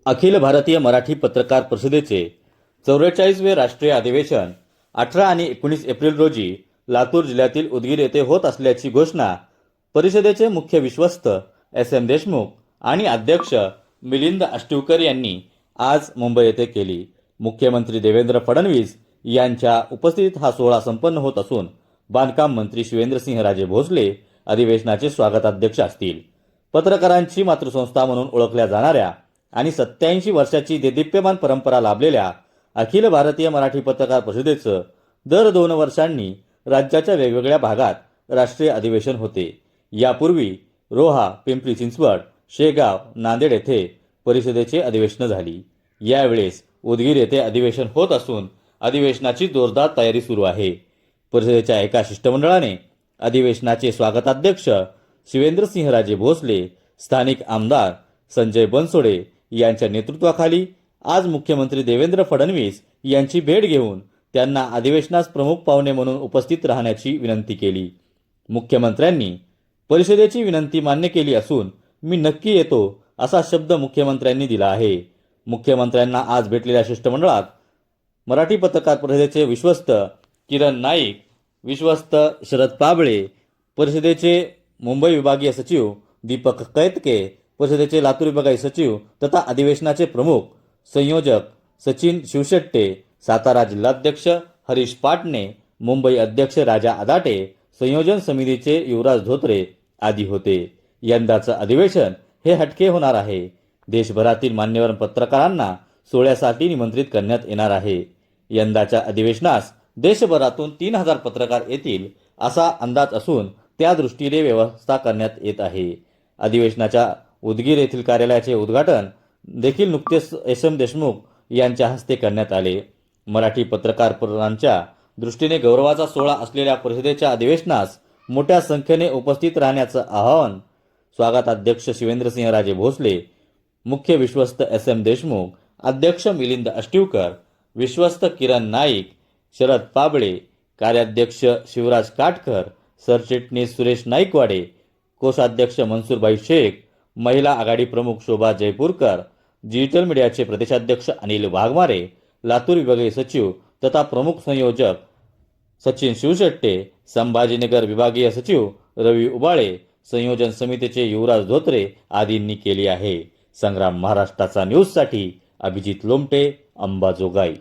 अखिल भारतीय मराठी पत्रकार परिषदेचे 44वे राष्ट्रीय अधिवेशन 18 आणि 19 एप्रिल रोजी लातूर जिल्ह्यातील उदगीर येथे होत असल्याची घोषणा परिषदेचे मुख्य विश्वस्त एस.एम. देशमुख आणि अध्यक्ष मिलिंद अष्टविकर यांनी आज मुंबई येथे केली. मुख्यमंत्री देवेंद्र फडणवीस यांच्या उपस्थितीत हा सोहळा संपन्न होत असून बांधकाम मंत्री शिवेंद्रसिंहराजे भोसले अधिवेशनाचे स्वागताध्यक्ष असतील. पत्रकारांची मातृसंस्था म्हणून ओळखल्या जाणाऱ्या आणि 87 वर्षाची देदीप्यमान परंपरा लाभलेल्या अखिल भारतीय मराठी पत्रकार परिषदेचं दर 2 वर्षांनी राज्याच्या वेगवेगळ्या भागात राष्ट्रीय अधिवेशन होते. यापूर्वी रोहा, पिंपरी चिंचवड, शेगाव, नांदेड येथे परिषदेचे अधिवेशन झाली. यावेळेस उदगीर येथे अधिवेशन होत असून अधिवेशनाची जोरदार तयारी सुरू आहे. परिषदेच्या एका शिष्टमंडळाने अधिवेशनाचे स्वागताध्यक्ष शिवेंद्रसिंहराजे भोसले, स्थानिक आमदार संजय बनसोडे यांच्या नेतृत्वाखाली आज मुख्यमंत्री देवेंद्र फडणवीस यांची भेट घेऊन त्यांना अधिवेशनास प्रमुख पाहुणे म्हणून उपस्थित राहण्याची विनंती केली. मुख्यमंत्र्यांनी परिषदेची विनंती मान्य केली असून मी नक्की येतो असा शब्द मुख्यमंत्र्यांनी दिला आहे. मुख्यमंत्र्यांना आज भेटलेल्या शिष्टमंडळात मराठी पत्रकार परिषदेचे विश्वस्त किरण नाईक, विश्वस्त शरद पाबळे, परिषदेचे मुंबई विभागीय सचिव दीपक कैतके, परिषदेचे लातूर विभागीय सचिव तथा अधिवेशनाचे प्रमुख संयोजक सचिन शिवशेट्टे, सातारा जिल्हाध्यक्ष हरीश पाटणे, मुंबई अध्यक्ष राजा आदाटे, संयोजन समितीचे युवराज धोत्रे आदी होते. यंदाचं अधिवेशन हे हटके होणार आहे. देशभरातील मान्यवर पत्रकारांना सोहळ्यासाठी निमंत्रित करण्यात येणार आहे. यंदाच्या अधिवेशनास देशभरातून 3000 पत्रकार येतील असा अंदाज असून त्या दृष्टीने व्यवस्था करण्यात येत आहे. अधिवेशनाच्या उदगीर येथील कार्यालयाचे उद्घाटन देखील नुकतेच एस.एम. देशमुख यांच्या हस्ते करण्यात आले. मराठी पत्रकारांच्या दृष्टीने गौरवाचा सोहळा असलेल्या परिषदेच्या अधिवेशनास मोठ्या संख्येने उपस्थित राहण्याचं आवाहन स्वागताध्यक्ष शिवेंद्रसिंहराजे भोसले, मुख्य विश्वस्त एस.एम. देशमुख, अध्यक्ष मिलिंद अष्टविकर, विश्वस्त किरण नाईक, शरद पाबळे, कार्याध्यक्ष शिवराज काटकर, सरचिटणीस सुरेश नाईकवाडे, कोषाध्यक्ष मनसूरभाई शेख, महिला आघाडी प्रमुख शोभा जयपूरकर, डिजिटल मीडियाचे प्रदेशाध्यक्ष अनिल वाघमारे, लातूर विभागीय सचिव तथा प्रमुख संयोजक सचिन शिवशेट्टे, संभाजीनगर विभागीय सचिव रवी उबाळे, संयोजन समितीचे युवराज धोत्रे आदींनी केली आहे. संग्राम महाराष्ट्राचा न्यूजसाठी अभिजित लोमटे, अंबाजोगाई.